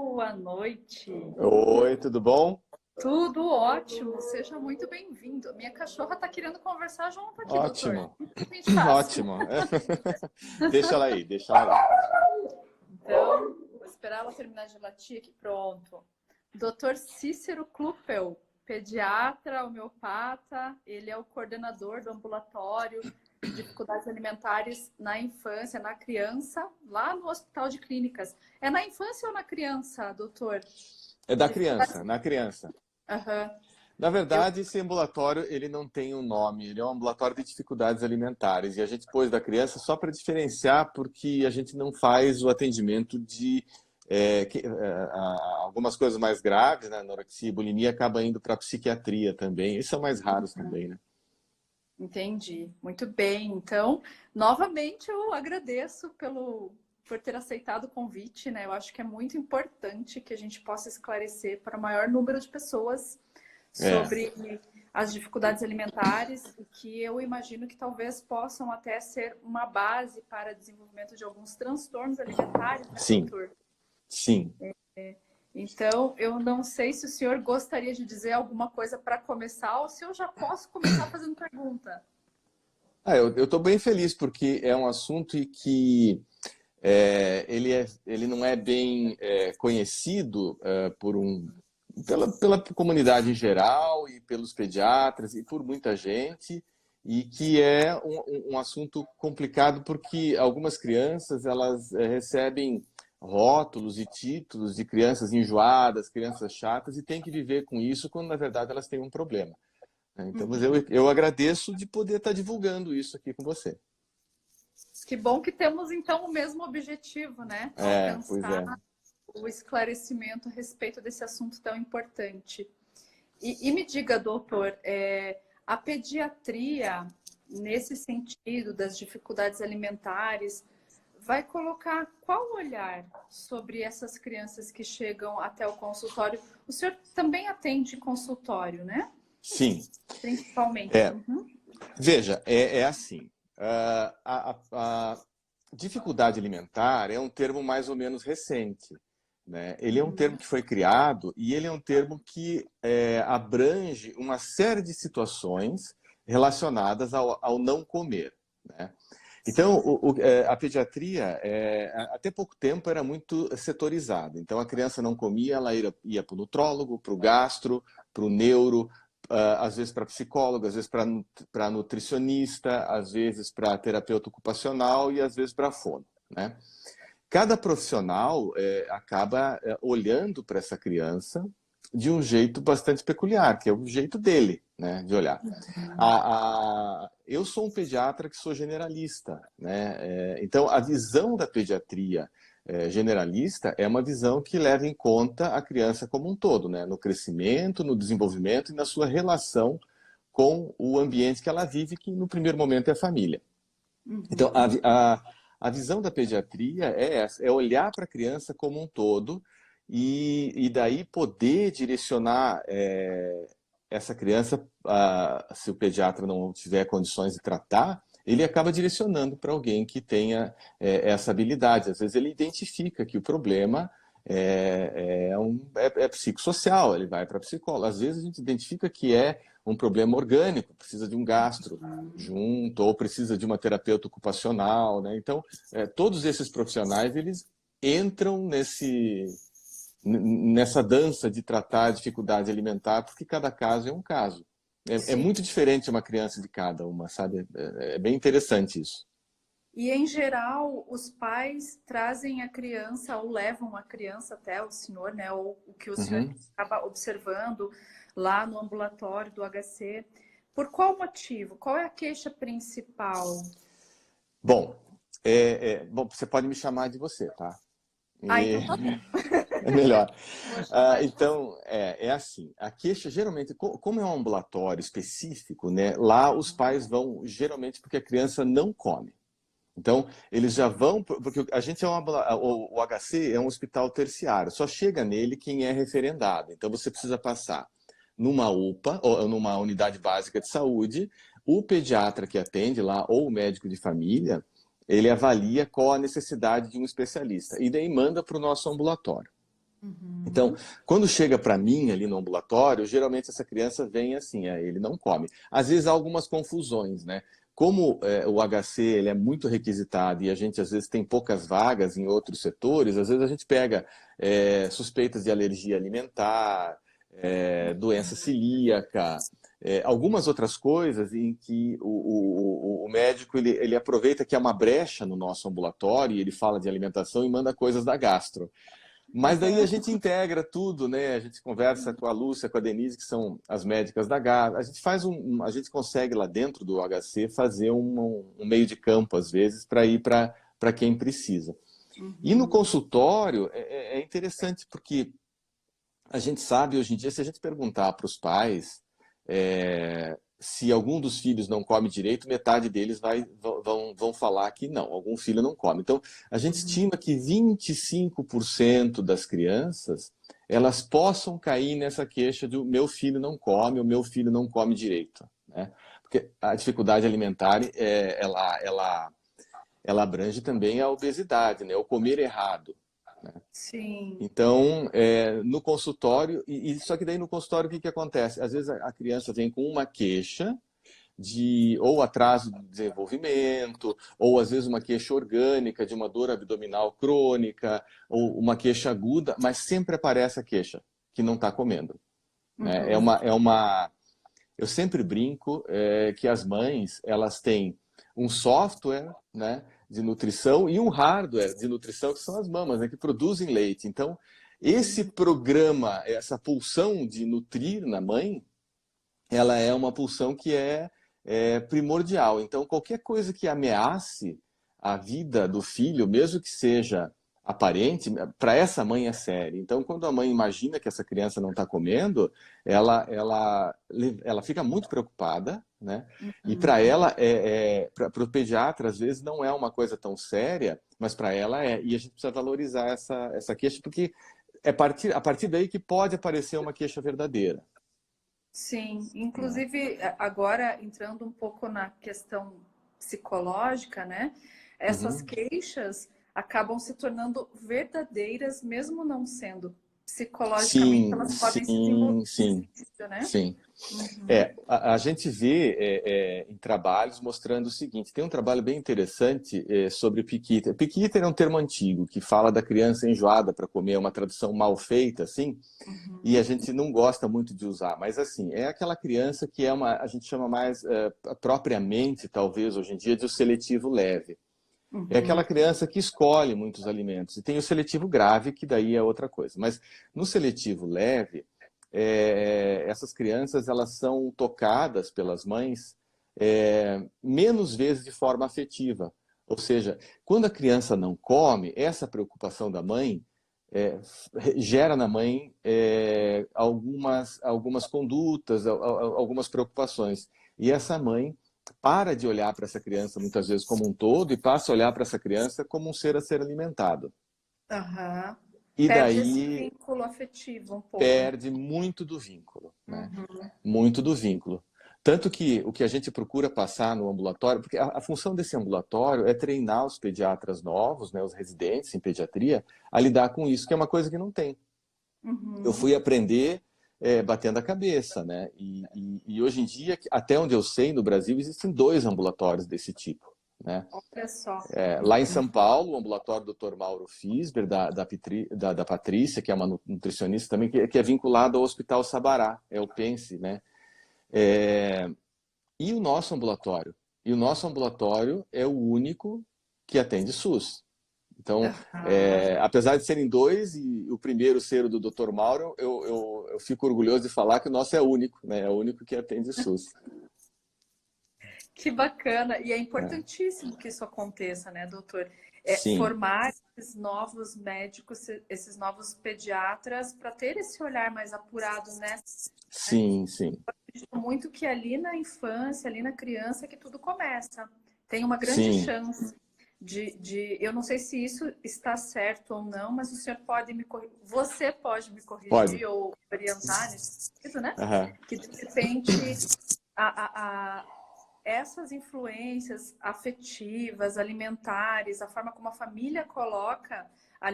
Boa noite. Oi, tudo bom? Tudo ótimo. Seja muito bem-vindo. Minha cachorra está querendo conversar junto aqui, doutor. Ótimo, O que a gente faz? ótimo. Deixa ela aí, deixa ela aí. Então, vou esperar ela terminar de latir aqui. Pronto. Dr. Cícero Kluppel, pediatra, homeopata. Ele é o coordenador do ambulatório de dificuldades alimentares na infância, na criança, lá no Hospital de Clínicas. É na infância ou na criança, doutor? É da criança, na criança. Aham. Na verdade, esse ambulatório, ele não tem um nome, ele é um ambulatório de dificuldades alimentares. E a gente pôs da criança só para diferenciar, porque a gente não faz o atendimento de algumas coisas mais graves, né? Anorexia e bulimia, acaba indo para a psiquiatria também. Esses são mais raros também, né? Entendi. Muito bem. Então, novamente eu agradeço por ter aceitado o convite, né? Eu acho que é muito importante que a gente possa esclarecer para o maior número de pessoas sobre as dificuldades alimentares e que eu imagino que talvez possam até ser uma base para o desenvolvimento de alguns transtornos alimentares, né, Sim, doutor? sim. Então, eu não sei se o senhor gostaria de dizer alguma coisa para começar ou se eu já posso começar fazendo pergunta. Eu estou bem feliz, porque é um assunto em que ele não é bem conhecido pela comunidade em geral e pelos pediatras e por muita gente, e que é um assunto complicado porque algumas crianças elas recebem rótulos e títulos de crianças enjoadas, crianças chatas, e têm que viver com isso quando na verdade elas têm um problema, né? Então, mas eu agradeço de poder estar divulgando isso aqui com você. Que bom que temos, então, o mesmo objetivo, né? Pois é. Alcançar o esclarecimento a respeito desse assunto tão importante. E me diga, doutor, a pediatria, nesse sentido das dificuldades alimentares, vai colocar qual olhar sobre essas crianças que chegam até o consultório? O senhor também atende consultório, né? Sim. Principalmente. Veja, é assim. A dificuldade alimentar é um termo mais ou menos recente, né? Ele é um termo que foi criado e ele é um termo que abrange uma série de situações relacionadas ao não comer, né? Então, a pediatria, até pouco tempo, era muito setorizada. Então, a criança não comia, ela ia para o nutrólogo, para o gastro, para o neuro, às vezes para psicólogo, às vezes para nutricionista, às vezes para terapeuta ocupacional e às vezes para fono, né? Cada profissional acaba olhando para essa criança de um jeito bastante peculiar, que é o jeito dele, né, de olhar. Eu sou um pediatra que sou generalista, né? Então, a visão da pediatria generalista é uma visão que leva em conta a criança como um todo, né? No crescimento, no desenvolvimento e na sua relação com o ambiente que ela vive, que no primeiro momento é a família. Então, a visão da pediatria é essa, é olhar para a criança como um todo e daí poder direcionar essa criança, se o pediatra não tiver condições de tratar, ele acaba direcionando para alguém que tenha essa habilidade. Às vezes ele identifica que o problema é psicossocial, ele vai para psicólogo. Às vezes a gente identifica que é um problema orgânico, precisa de um gastro junto, ou precisa de uma terapeuta ocupacional, né? Então, todos esses profissionais, eles entram nessa dança de tratar a dificuldade alimentar, porque cada caso é um caso. É muito diferente uma criança de cada uma, sabe? É bem interessante isso. E, em geral, os pais trazem a criança ou levam a criança até o senhor, né? Ou o que o senhor acaba observando lá no ambulatório do HC. Por qual motivo? Qual é a queixa principal? Bom, bom, você pode me chamar de você, tá? Então tá bom. É melhor. Então, é assim, a queixa geralmente, como é um ambulatório específico, né, lá os pais vão geralmente porque a criança não come. Então, eles já vão, porque a gente o HC é um hospital terciário, só chega nele quem é referendado. Então, você precisa passar numa UPA, ou numa unidade básica de saúde, o pediatra que atende lá, ou o médico de família, ele avalia qual a necessidade de um especialista e daí manda para o nosso ambulatório. Então, quando chega para mim ali no ambulatório, geralmente essa criança vem assim, ele não come. Às vezes há algumas confusões, né? Como o HC ele é muito requisitado e a gente às vezes tem poucas vagas em outros setores, às vezes a gente pega suspeitas de alergia alimentar, doença celíaca, algumas outras coisas em que o médico ele aproveita que é uma brecha no nosso ambulatório e ele fala de alimentação e manda coisas da gastro. Mas daí a gente integra tudo, né? A gente conversa com a Lúcia, com a Denise, que são as médicas da GAS. A gente faz a gente consegue lá dentro do HC fazer um meio de campo, às vezes, para ir para quem precisa. E no consultório é interessante porque a gente sabe hoje em dia, se a gente perguntar para os pais se algum dos filhos não come direito, metade deles vão falar que não, algum filho não come. Então, a gente estima que 25% das crianças elas possam cair nessa queixa de o meu filho não come, o meu filho não come direito, né? Porque a dificuldade alimentar, ela abrange também a obesidade, né? O comer errado. Né? Sim. Então, no consultório, só que daí no consultório o que acontece? Às vezes a criança vem com uma queixa de ou atraso de desenvolvimento, ou às vezes uma queixa orgânica de uma dor abdominal crônica, ou uma queixa aguda, mas sempre aparece a queixa que não está comendo. Né? Eu sempre brinco que as mães elas têm um software, né, de nutrição e um hardware de nutrição que são as mamas, né, que produzem leite. Então, esse programa, essa pulsão de nutrir na mãe, ela é uma pulsão que é primordial. Então, qualquer coisa que ameace a vida do filho, mesmo que seja aparente, para essa mãe é sério. Então, quando a mãe imagina que essa criança não está comendo, ela fica muito preocupada, né? E para ela, para o pediatra, às vezes não é uma coisa tão séria, mas para ela é. E a gente precisa valorizar essa queixa, porque é a partir daí que pode aparecer uma queixa verdadeira. Sim, inclusive agora entrando um pouco na questão psicológica, né? Essas queixas acabam se tornando verdadeiras, mesmo não sendo psicologicamente, Sim, elas podem se desenvolver sim, nesse sim, sentido, né? sim. A gente vê em trabalhos mostrando o seguinte, tem um trabalho bem interessante sobre piquíter. Piquíter é um termo antigo que fala da criança enjoada para comer, é uma tradução mal feita, assim, e a gente não gosta muito de usar, mas assim, é aquela criança que a gente chama mais propriamente, talvez, hoje em dia, de o seletivo leve. É aquela criança que escolhe muitos alimentos. E tem o seletivo grave, que daí é outra coisa. Mas no seletivo leve, essas crianças elas são tocadas pelas mães menos vezes de forma afetiva. Ou seja, quando a criança não come, essa preocupação da mãe gera na mãe algumas condutas, algumas preocupações. E essa mãe para de olhar para essa criança muitas vezes como um todo e passa a olhar para essa criança como um ser a ser alimentado. Aham. E Perde esse daí vínculo afetivo um pouco. perde muito do vínculo, né? Muito do vínculo. Tanto que o que a gente procura passar no ambulatório, porque a função desse ambulatório é treinar os pediatras novos, né, os residentes em pediatria, a lidar com isso, que é uma coisa que não tem. Eu fui aprender batendo a cabeça, né? E hoje em dia, até onde eu sei, no Brasil, existem 2 ambulatórios desse tipo, né? Olha só. Lá em São Paulo, o ambulatório do Dr. Mauro Fisber, da Patrícia, que é uma nutricionista também, que é vinculado ao Hospital Sabará, é o Pense, né? E o nosso ambulatório? E o nosso ambulatório é o único que atende SUS. Então, apesar de serem 2 e o primeiro ser o do Dr. Mauro, eu fico orgulhoso de falar que o nosso é único, né? É o único que atende SUS. Que bacana! E é importantíssimo que isso aconteça, né, doutor? Sim. Formar esses novos médicos, esses novos pediatras, para ter esse olhar mais apurado, né? Sim, sim. Eu acredito muito que ali na infância, ali na criança, que tudo começa. Tem uma grande Sim. chance eu não sei se isso está certo ou não, mas o senhor pode me corrigir, você pode me corrigir Pode. ou orientar nesse sentido, né? Aham. Que de repente essas influências afetivas, alimentares, a forma como a família coloca a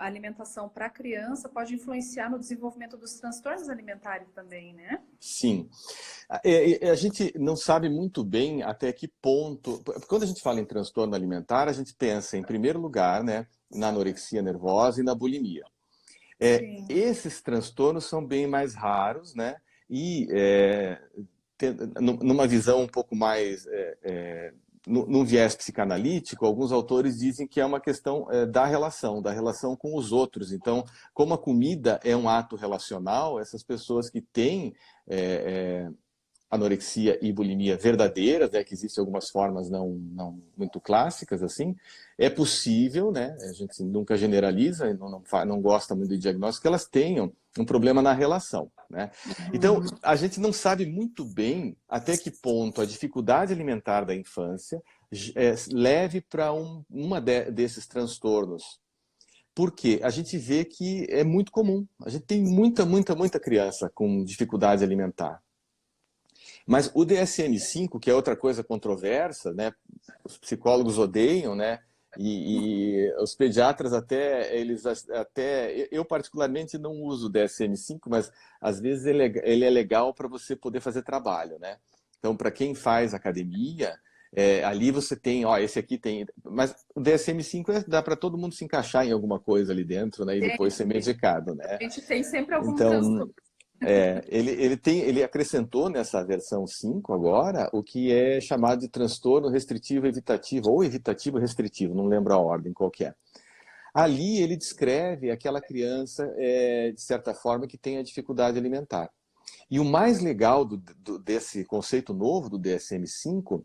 alimentação para a criança pode influenciar no desenvolvimento dos transtornos alimentares também, né? Sim. A gente não sabe muito bem até que ponto. Quando a gente fala em transtorno alimentar, a gente pensa, em primeiro lugar, né, na anorexia nervosa e na bulimia. Esses transtornos são bem mais raros, né? E numa visão um pouco mais num viés psicanalítico, alguns autores dizem que é uma questão da relação com os outros. Então, como a comida é um ato relacional, essas pessoas que têm anorexia e bulimia verdadeiras, né, que existem algumas formas não muito clássicas, assim, é possível, né, a gente nunca generaliza, não gosta muito de diagnóstico, que elas tenham um problema na relação, né? Então, a gente não sabe muito bem até que ponto a dificuldade alimentar da infância leve para desses transtornos. Porque a gente vê que é muito comum. A gente tem muita criança com dificuldade alimentar. Mas o DSM-5, que é outra coisa controversa, né? Os psicólogos odeiam, né? E os pediatras eu particularmente não uso o DSM-5, mas às vezes ele é legal para você poder fazer trabalho, né? Então, para quem faz academia, ali você tem, ó, esse aqui tem, mas o DSM-5 dá para todo mundo se encaixar em alguma coisa ali dentro, né? E depois ser medicado, né? A gente tem sempre algum Então, transtorno. ele acrescentou nessa versão 5 agora o que é chamado de transtorno restritivo evitativo, ou evitativo restritivo, não lembro a ordem qual que é. Ali ele descreve aquela criança, de certa forma, que tem a dificuldade alimentar. E o mais legal desse conceito novo do DSM-5,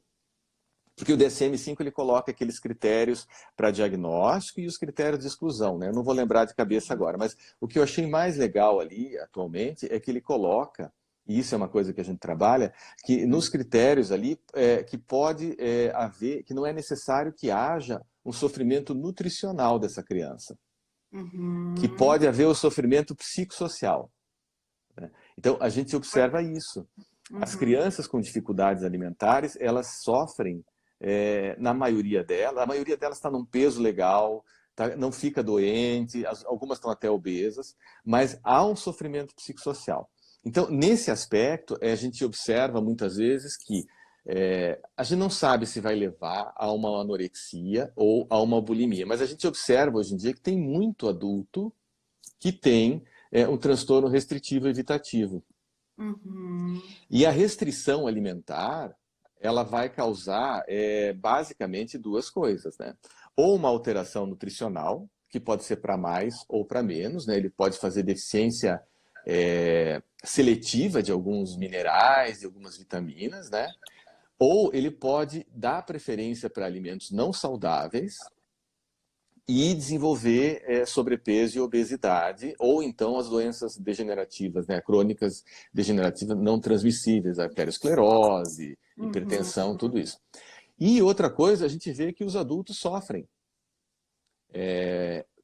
porque o DSM-5 ele coloca aqueles critérios para diagnóstico e os critérios de exclusão, né? Eu não vou lembrar de cabeça agora, mas o que eu achei mais legal ali, atualmente, é que ele coloca, e isso é uma coisa que a gente trabalha, que nos critérios ali, que pode haver, que não é necessário que haja um sofrimento nutricional dessa criança. Que pode haver o sofrimento psicossocial, né? Então, a gente observa isso. As crianças com dificuldades alimentares, elas sofrem na maioria delas, a maioria delas está num peso legal, não fica doente, algumas estão até obesas, mas há um sofrimento psicossocial. Então, nesse aspecto, a gente observa muitas vezes que a gente não sabe se vai levar a uma anorexia ou a uma bulimia, mas a gente observa hoje em dia que tem muito adulto que tem um transtorno restritivo evitativo. E a restrição alimentar, ela vai causar basicamente duas coisas, né? Ou uma alteração nutricional, que pode ser para mais ou para menos, né? Ele pode fazer deficiência seletiva de alguns minerais, de algumas vitaminas, né? Ou ele pode dar preferência para alimentos não saudáveis e desenvolver sobrepeso e obesidade, ou então as doenças degenerativas, né, crônicas degenerativas não transmissíveis, arteriosclerose, hipertensão, tudo isso. E outra coisa, a gente vê que os adultos sofrem.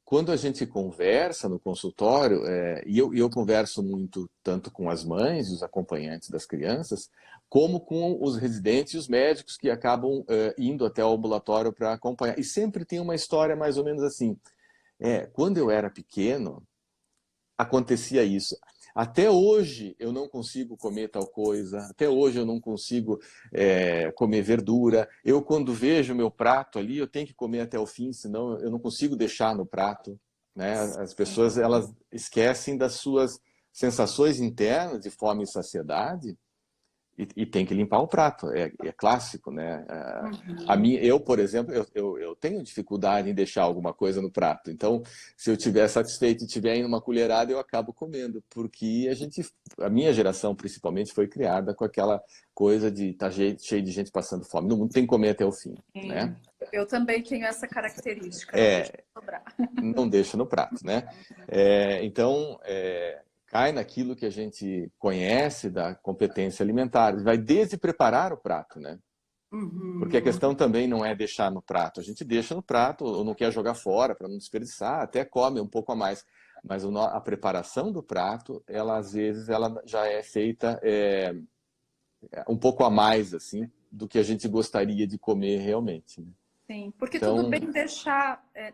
Quando a gente conversa no consultório, e eu converso muito tanto com as mães e os acompanhantes das crianças, como com os residentes e os médicos que acabam indo até o ambulatório para acompanhar. E sempre tem uma história mais ou menos assim. Quando eu era pequeno, acontecia isso. Até hoje eu não consigo comer tal coisa, até hoje eu não consigo comer verdura. Eu, quando vejo o meu prato ali, eu tenho que comer até o fim, senão eu não consigo deixar no prato, né? As pessoas, elas esquecem das suas sensações internas de fome e saciedade e tem que limpar o prato, é clássico, né? Eu, por exemplo, eu tenho dificuldade em deixar alguma coisa no prato, então se eu estiver satisfeito e tiver em uma colherada, eu acabo comendo, porque a minha geração principalmente foi criada com aquela coisa de estar cheio de gente passando fome, no mundo tem que comer até o fim, né? Eu também tenho essa característica, não deixo no prato, né? Então, cai naquilo que a gente conhece da competência alimentar. Vai desde preparar o prato, né? Porque a questão também não é deixar no prato. A gente deixa no prato ou não quer jogar fora para não desperdiçar, até come um pouco a mais. Mas a preparação do prato, ela às vezes ela já é feita um pouco a mais, assim, do que a gente gostaria de comer realmente, né? Sim, porque Então, tudo bem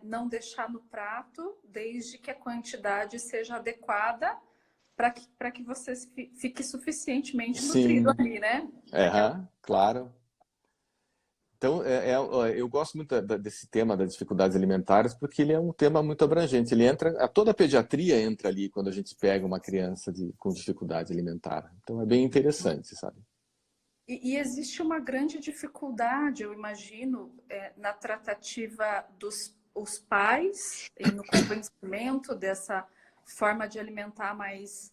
não deixar no prato, desde que a quantidade seja adequada para que você fique suficientemente nutrido sim, ali, né? claro. Então, eu gosto muito desse tema das dificuldades alimentares, porque ele é um tema muito abrangente. Toda a pediatria entra ali quando a gente pega uma criança com dificuldade alimentar. Então, é bem interessante, sabe? E existe uma grande dificuldade, eu imagino, na tratativa dos os pais e no convencimento dessa forma de alimentar mais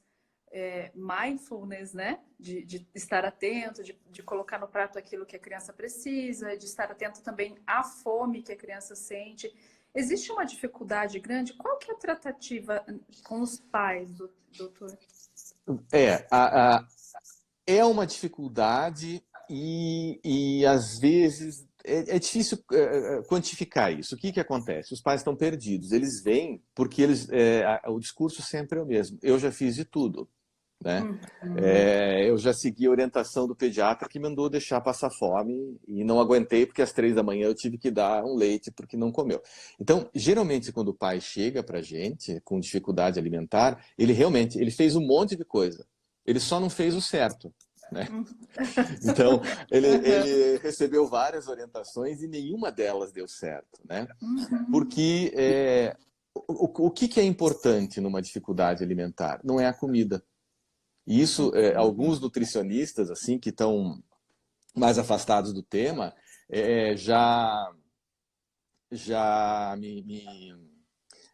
mindfulness, né? De estar atento, de colocar no prato aquilo que a criança precisa, de estar atento também à fome que a criança sente. Existe uma dificuldade grande? Qual que é a tratativa com os pais, doutor? É, a, a- É uma dificuldade e às vezes é difícil quantificar isso. O que que acontece? Os pais estão perdidos. Eles vêm porque o discurso sempre é o mesmo. Eu já fiz de tudo, né? Uhum. Eu já segui a orientação do pediatra que mandou deixar passar fome e não aguentei porque às 3 da manhã eu tive que dar um leite porque não comeu. Então, geralmente quando o pai chega para a gente com dificuldade alimentar, ele fez um monte de coisa. Ele só não fez o certo, né? Uhum. Então, Uhum. ele recebeu várias orientações e nenhuma delas deu certo, né? Uhum. Porque o que que é importante numa dificuldade alimentar? Não é a comida. E isso, alguns nutricionistas, assim, que estão mais afastados do tema, já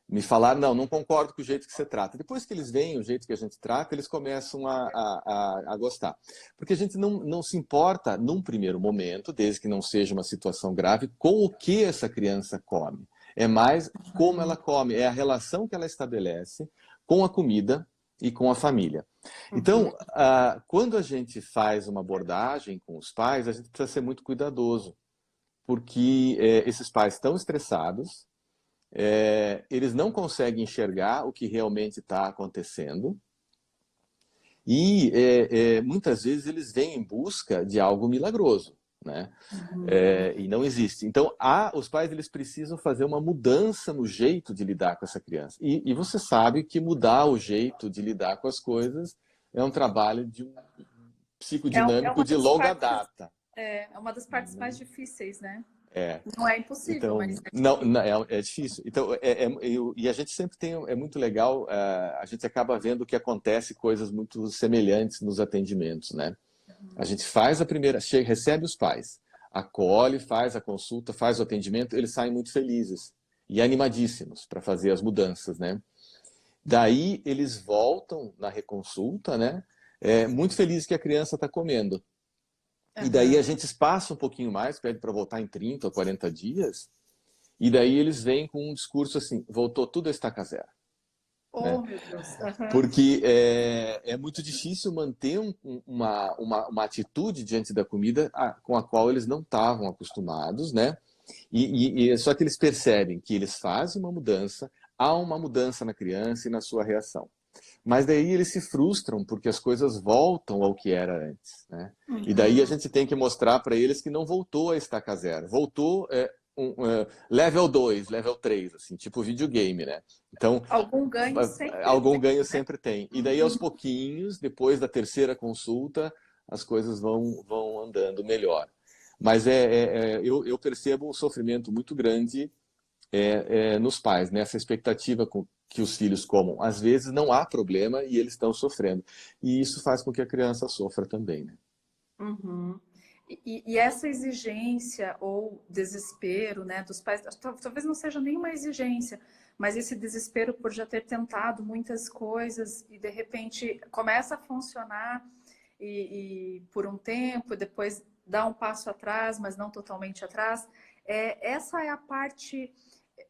me falaram, não concordo com o jeito que você trata. Depois que eles veem o jeito que a gente trata, eles começam a gostar. Porque a gente não se importa, num primeiro momento, desde que não seja uma situação grave, com o que essa criança come. É mais como ela come, é a relação que ela estabelece com a comida e com a família. Uhum. Então, quando a gente faz uma abordagem com os pais, a gente precisa ser muito cuidadoso, porque esses pais estão estressados, eles não conseguem enxergar o que realmente está acontecendo e muitas vezes eles vêm em busca de algo milagroso, né? Uhum. E não existe. Então, os pais eles precisam fazer uma mudança no jeito de lidar com essa criança. E você sabe que mudar o jeito de lidar com as coisas é um trabalho de um É psicodinâmico uma de das longa partes, data. é uma das partes mais difíceis, né? É. Não é impossível, mas Então, é não, difícil. é difícil. Então, e a gente sempre tem, é muito legal, a gente acaba vendo que acontece coisas muito semelhantes nos atendimentos, né? A gente faz a primeira, chega, recebe os pais, acolhe, faz a consulta, faz o atendimento, eles saem muito felizes e animadíssimos para fazer as mudanças, né? Daí eles voltam na reconsulta, né? Muito felizes que a criança está comendo. E daí Aham. a gente espaça um pouquinho mais, pede para voltar em 30 ou 40 dias, e daí eles vêm com um discurso assim, voltou tudo a estaca zero, né? Oh, meu Deus. Aham. Porque é muito difícil manter uma atitude diante da comida com a qual eles não estavam acostumados, né? Só que eles percebem que eles fazem uma mudança, há uma mudança na criança e na sua reação. Mas daí eles se frustram porque as coisas voltam ao que era antes, né? E daí a Uhum. gente tem que mostrar para eles que não voltou a estaca zero, voltou level 2, level 3, assim, tipo videogame, né? Então, Algum ganho sempre algum tem, ganho né? sempre tem. E daí aos Uhum. pouquinhos, depois da terceira consulta, as coisas vão andando melhor. Mas eu percebo um sofrimento muito grande nos pais, nessa expectativa que os filhos comam. Às vezes não há problema e eles estão sofrendo. E isso faz com que a criança sofra também, né? Uhum. E essa exigência ou desespero, né, dos pais, talvez não seja nenhuma exigência, mas esse desespero por já ter tentado muitas coisas e de repente começa a funcionar e por um tempo, depois dá um passo atrás, mas não totalmente atrás. Essa é a parte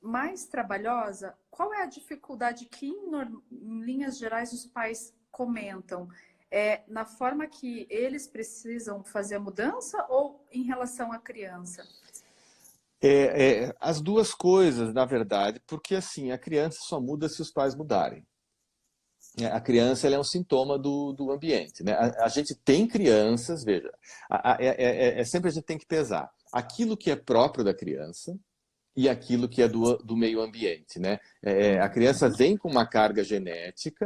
mais trabalhosa. Qual é a dificuldade que, em linhas gerais, os pais comentam? Na forma que eles precisam fazer a mudança ou em relação à criança? As duas coisas, na verdade, porque assim, a criança só muda se os pais mudarem. A criança ela é um sintoma do ambiente, né? A gente tem crianças, veja, sempre a gente tem que pesar aquilo que é próprio da criança e aquilo que é do meio ambiente, né? A criança vem com uma carga genética,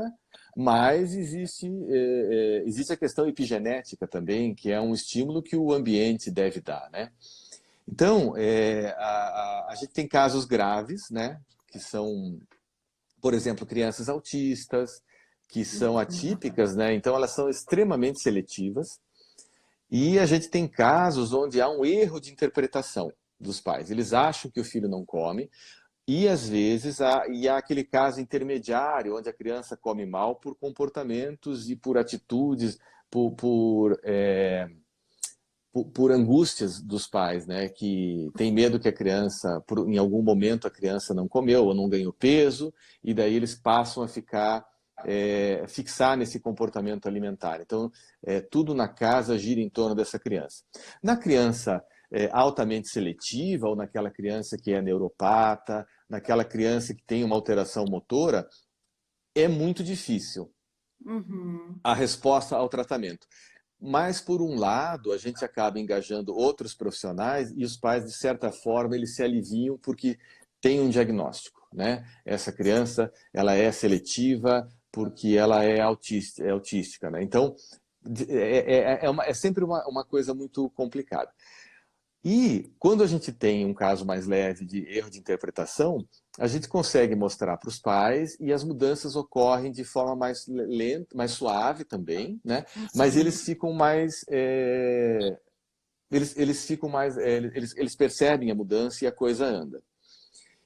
mas existe a questão epigenética também, que é um estímulo que o ambiente deve dar, né? Então, a gente tem casos graves, né? Que são, por exemplo, crianças autistas, que são atípicas, né? Então elas são extremamente seletivas. E a gente tem casos onde há um erro de interpretação dos pais. Eles acham que o filho não come, e às vezes há aquele caso intermediário, onde a criança come mal por comportamentos e por atitudes, por angústias dos pais, né? Que tem medo que a criança, em algum momento a criança não comeu ou não ganhou peso, e daí eles passam a fixar nesse comportamento alimentar. Então, tudo na casa gira em torno dessa criança. Na criança altamente seletiva, ou naquela criança que é neuropata, naquela criança que tem uma alteração motora, é muito difícil a resposta ao tratamento. Mas, por um lado, a gente acaba engajando outros profissionais e os pais, de certa forma, eles se aliviam porque tem um diagnóstico, né? Essa criança, ela é seletiva porque ela é autística, né? Então, é sempre uma coisa muito complicada. E quando a gente tem um caso mais leve de erro de interpretação, a gente consegue mostrar para os pais e as mudanças ocorrem de forma mais lenta, mais suave também, né? Mas eles ficam mais... eles percebem a mudança e a coisa anda.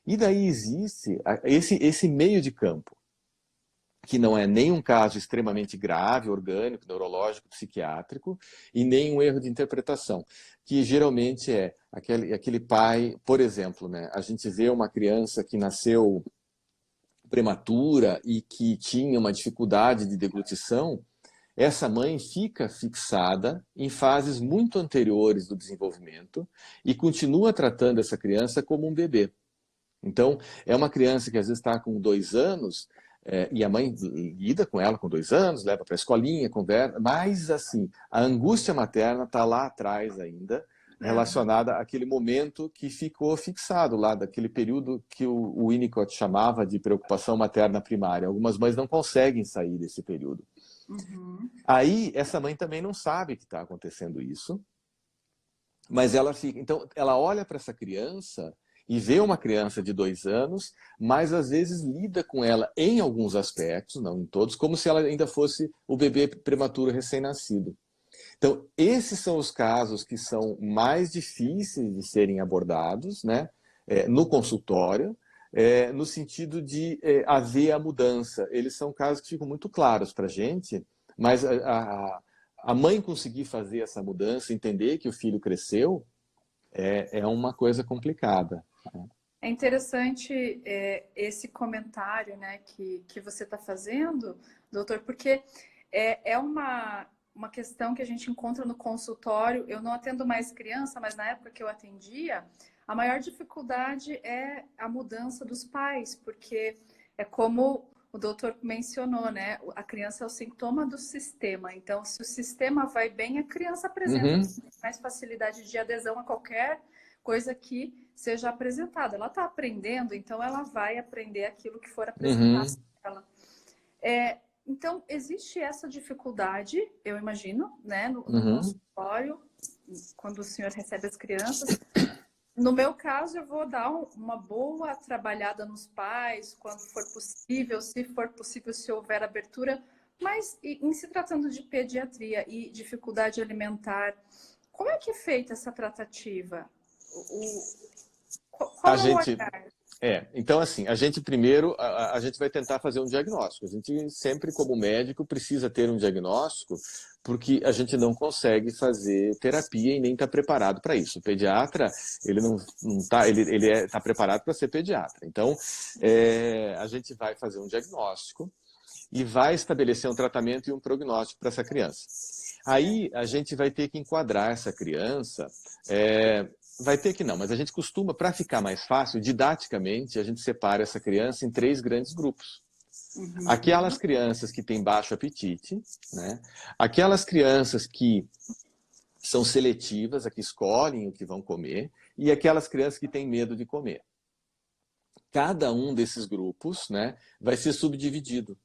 E daí existe esse meio de campo, que não é nem um caso extremamente grave, orgânico, neurológico, psiquiátrico, e nem um erro de interpretação, que geralmente é aquele pai, por exemplo, né, a gente vê uma criança que nasceu prematura e que tinha uma dificuldade de deglutição, essa mãe fica fixada em fases muito anteriores do desenvolvimento e continua tratando essa criança como um bebê. Então, é uma criança que às vezes está com 2 anos, e a mãe lida com ela com 2 anos, leva para a escolinha, conversa, mas assim, a angústia materna está lá atrás ainda, relacionada àquele momento que ficou fixado lá, daquele período que o Winnicott chamava de preocupação materna primária. Algumas mães não conseguem sair desse período. Aí, essa mãe também não sabe que está acontecendo isso, mas ela fica... Então, ela olha para essa criança e vê uma criança de 2 anos, mas às vezes lida com ela em alguns aspectos, não em todos, como se ela ainda fosse o bebê prematuro recém-nascido. Então, esses são os casos que são mais difíceis de serem abordados, né, no consultório, no sentido de haver a mudança. Eles são casos que ficam muito claros para a gente, mas a mãe conseguir fazer essa mudança, entender que o filho cresceu, é uma coisa complicada. É interessante esse comentário, né, que você está fazendo, doutor, porque é uma questão que a gente encontra no consultório. Eu não atendo mais criança, mas na época que eu atendia, a maior dificuldade é a mudança dos pais, porque é como o doutor mencionou, né? A criança é o sintoma do sistema. Então, se o sistema vai bem, a criança apresenta mais facilidade de adesão a qualquer coisa que seja apresentada. Ela está aprendendo, então ela vai aprender aquilo que for apresentado para ela. Então, existe essa dificuldade, eu imagino, né, no consultório, quando o senhor recebe as crianças. No meu caso, eu vou dar uma boa trabalhada nos pais, quando for possível, se houver abertura. Mas, em se tratando de pediatria e dificuldade alimentar, como é que é feita essa tratativa? Qual é o olhar? Então assim, a gente primeiro, a gente vai tentar fazer um diagnóstico. A gente sempre, como médico, precisa ter um diagnóstico, porque a gente não consegue fazer terapia e nem está preparado para isso. O pediatra, ele não está, ele está preparado para ser pediatra. Então, a gente vai fazer um diagnóstico e vai estabelecer um tratamento e um prognóstico para essa criança. Aí a gente vai ter que enquadrar essa criança, vai ter que não, mas a gente costuma, para ficar mais fácil, didaticamente, a gente separa essa criança em 3 grandes grupos. Aquelas crianças que têm baixo apetite, né? Aquelas crianças que são seletivas, que escolhem o que vão comer, e aquelas crianças que têm medo de comer. Cada um desses grupos, né, vai ser subdividido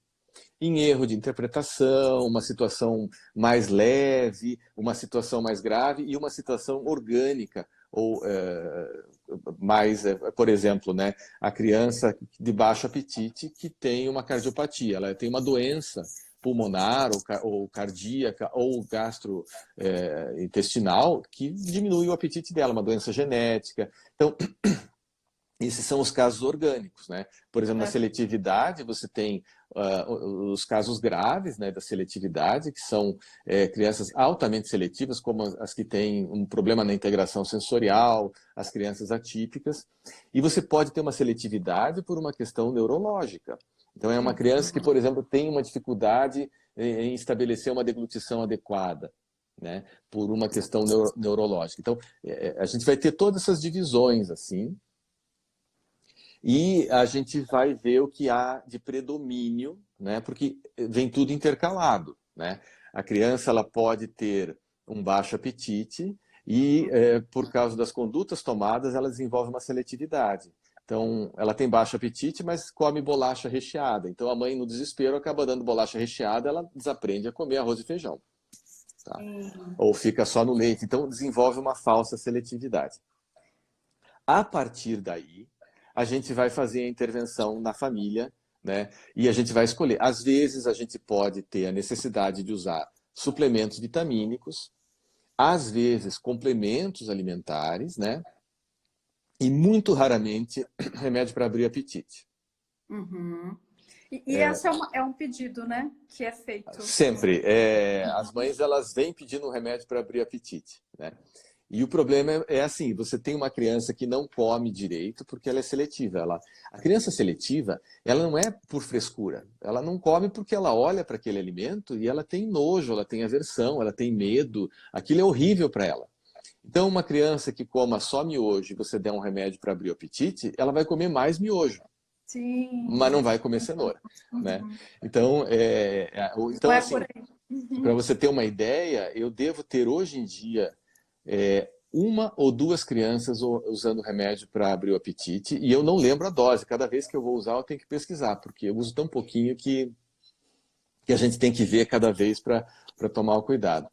em erro de interpretação, uma situação mais leve, uma situação mais grave e uma situação orgânica, ou mais, por exemplo, né, a criança de baixo apetite que tem uma cardiopatia, ela tem uma doença pulmonar ou cardíaca ou gastrointestinal que diminui o apetite dela, uma doença genética. Então, esses são os casos orgânicos, né? Por exemplo, na seletividade, você tem os casos graves, né, da seletividade, que são crianças altamente seletivas, como as que têm um problema na integração sensorial, as crianças atípicas. E você pode ter uma seletividade por uma questão neurológica. Então, é uma criança que, por exemplo, tem uma dificuldade em estabelecer uma deglutição adequada, né, por uma questão neurológica. Então, a gente vai ter todas essas divisões, assim, e a gente vai ver o que há de predomínio, né? Porque vem tudo intercalado, né? A criança ela pode ter um baixo apetite e, por causa das condutas tomadas, ela desenvolve uma seletividade. Então, ela tem baixo apetite, mas come bolacha recheada. Então, a mãe, no desespero, acaba dando bolacha recheada, ela desaprende a comer arroz e feijão. Tá? Ou fica só no leite. Então, desenvolve uma falsa seletividade. A partir daí, a gente vai fazer a intervenção na família, né? E a gente vai escolher. Às vezes, a gente pode ter a necessidade de usar suplementos vitamínicos, às vezes, complementos alimentares, né? E, muito raramente, remédio para abrir apetite. E esse é um pedido, né? Que é feito. Sempre. As mães, elas vêm pedindo um remédio para abrir apetite, né? E o problema é assim, você tem uma criança que não come direito porque ela é seletiva. A criança seletiva, ela não é por frescura. Ela não come porque ela olha para aquele alimento e ela tem nojo, ela tem aversão, ela tem medo. Aquilo é horrível para ela. Então, uma criança que coma só miojo e você der um remédio para abrir o apetite, ela vai comer mais miojo. Sim. Mas não vai comer cenoura, né? Então, assim, para você ter uma ideia, eu devo ter hoje em dia uma ou duas crianças usando remédio para abrir o apetite e eu não lembro a dose. Cada vez que eu vou usar, eu tenho que pesquisar, porque eu uso tão pouquinho que a gente tem que ver cada vez para tomar o cuidado.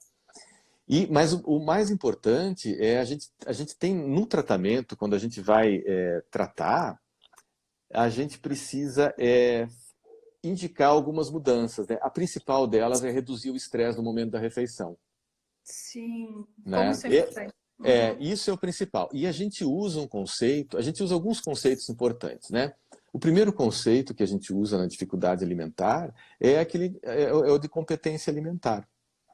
Mas o mais importante é a gente tem no tratamento, quando a gente vai tratar, a gente precisa indicar algumas mudanças, né? A principal delas é reduzir o estresse no momento da refeição. Sim, né? Como sempre. Isso é o principal. E a gente usa alguns conceitos importantes, né? O primeiro conceito que a gente usa na dificuldade alimentar é o de competência alimentar.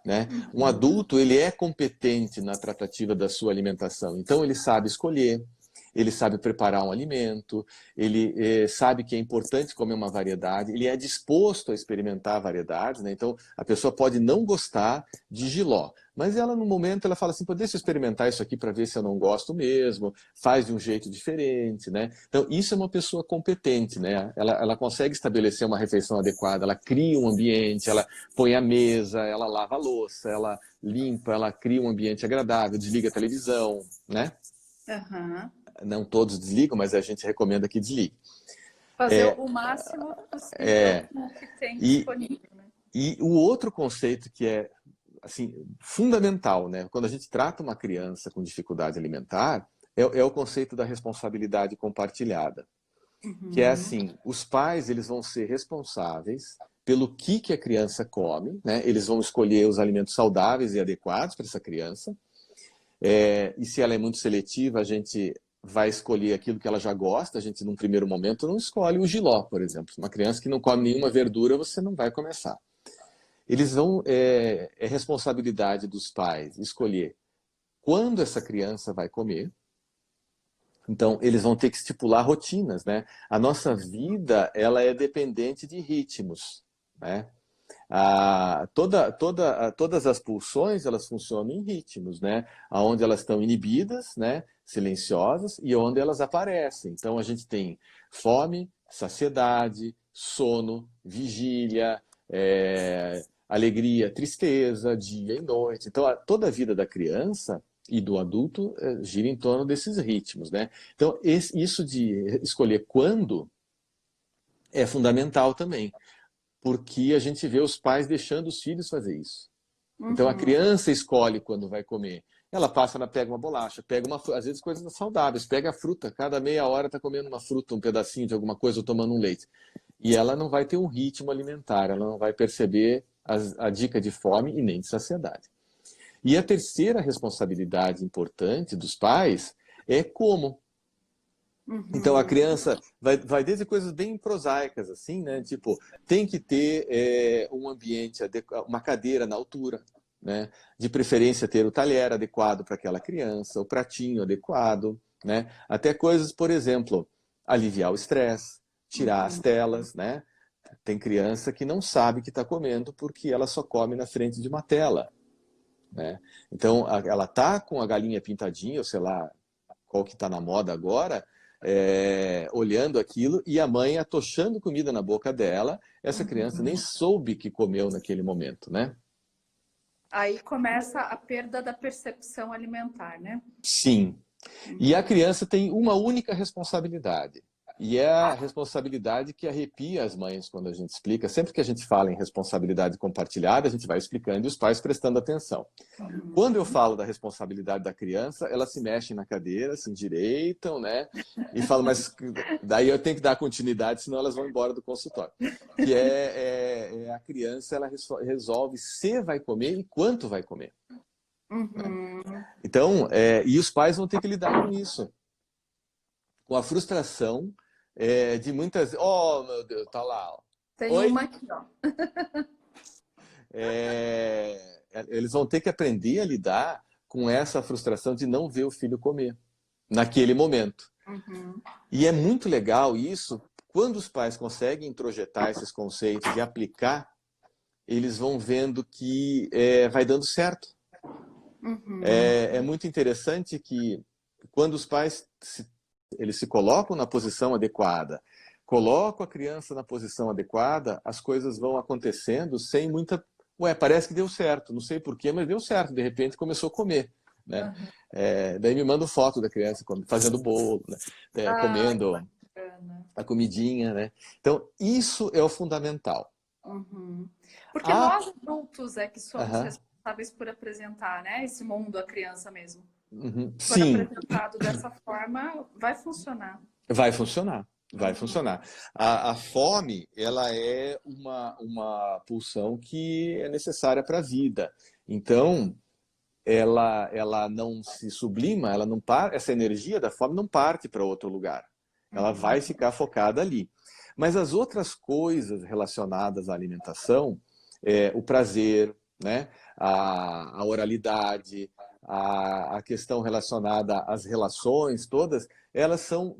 Né? Um adulto, ele é competente na tratativa da sua alimentação, então ele sabe escolher, ele sabe preparar um alimento, ele sabe que é importante comer uma variedade, ele é disposto a experimentar variedades, né? Então a pessoa pode não gostar de jiló, mas ela no momento ela fala assim, pô, deixa eu experimentar isso aqui para ver se eu não gosto mesmo, faz de um jeito diferente, né? Então isso é uma pessoa competente, né? Ela consegue estabelecer uma refeição adequada, ela cria um ambiente, ela põe a mesa, ela lava a louça, ela limpa, ela cria um ambiente agradável, desliga a televisão, né? Não todos desligam, mas a gente recomenda que desligue. Fazer o máximo possível com o que tem disponível. Né? E o outro conceito que é assim, fundamental, né? Quando a gente trata uma criança com dificuldade alimentar, é o conceito da responsabilidade compartilhada. Que é assim, os pais eles vão ser responsáveis pelo que a criança come, né? Eles vão escolher os alimentos saudáveis e adequados para essa criança. E se ela é muito seletiva, a gente vai escolher aquilo que ela já gosta. A gente, num primeiro momento, não escolhe o jiló, por exemplo. Uma criança que não come nenhuma verdura, você não vai começar. Eles vão, é responsabilidade dos pais escolher quando essa criança vai comer. Então, eles vão ter que estipular rotinas, né? A nossa vida, ela é dependente de ritmos, né? Todas as pulsões, elas funcionam em ritmos, né? Onde elas estão inibidas, né? Silenciosas, e onde elas aparecem. Então, a gente tem fome, saciedade, sono, vigília, alegria, tristeza, dia e noite. Então, toda a vida da criança e do adulto gira em torno desses ritmos, né? Então, isso de escolher quando é fundamental também, porque a gente vê os pais deixando os filhos fazer isso. Então, a criança escolhe quando vai comer. Ela pega uma bolacha, pega às vezes coisas saudáveis, pega a fruta, cada meia hora está comendo uma fruta, um pedacinho de alguma coisa ou tomando um leite. E ela não vai ter um ritmo alimentar, ela não vai perceber a dica de fome e nem de saciedade. E a terceira responsabilidade importante dos pais é como. Então a criança vai desde coisas bem prosaicas, assim, né? Tipo, tem que ter um ambiente adequado, uma cadeira na altura, né? De preferência ter o talher adequado para aquela criança, o pratinho adequado, né? Até coisas, por exemplo, aliviar o estresse, tirar as telas, né? Tem criança que não sabe que está comendo porque ela só come na frente de uma tela, né? Então ela tá com a galinha pintadinha, ou sei lá, qual que está na moda agora, olhando aquilo e a mãe atochando comida na boca dela, essa criança nem soube que comeu naquele momento, né? Aí começa a perda da percepção alimentar, né? Sim. E a criança tem uma única responsabilidade. E é a responsabilidade que arrepia as mães quando a gente explica. Sempre que a gente fala em responsabilidade compartilhada, a gente vai explicando e os pais prestando atenção. Quando eu falo da responsabilidade da criança, elas se mexem na cadeira, se endireitam, né? E falam, mas daí eu tenho que dar continuidade, senão elas vão embora do consultório. Que a criança, ela resolve se vai comer e quanto vai comer. Então, e os pais vão ter que lidar com isso. Com a frustração de muitas... Oh, meu Deus, tá lá. Ó. Tem Oi? uma aqui, ó. Eles vão ter que aprender a lidar com essa frustração de não ver o filho comer naquele momento. E é muito legal isso, quando os pais conseguem introjetar esses conceitos e aplicar, eles vão vendo que vai dando certo. É muito interessante que quando os pais eles se colocam na posição adequada, colocam a criança na posição adequada, as coisas vão acontecendo sem muita... Ué, parece que deu certo, não sei porquê, mas deu certo, de repente começou a comer. Né? Daí me manda foto da criança fazendo bolo, né? Comendo a comidinha. Né? Então, isso é o fundamental. Porque nós adultos é que somos responsáveis por apresentar, né, esse mundo à criança mesmo. Se for apresentado dessa forma, vai funcionar. Vai funcionar. Vai funcionar. A fome, ela é uma pulsão que é necessária para a vida. Então, ela não se sublima, ela não essa energia da fome não parte para outro lugar. Ela vai ficar focada ali. Mas as outras coisas relacionadas à alimentação, o prazer, né? A oralidade, a questão relacionada às relações todas, elas são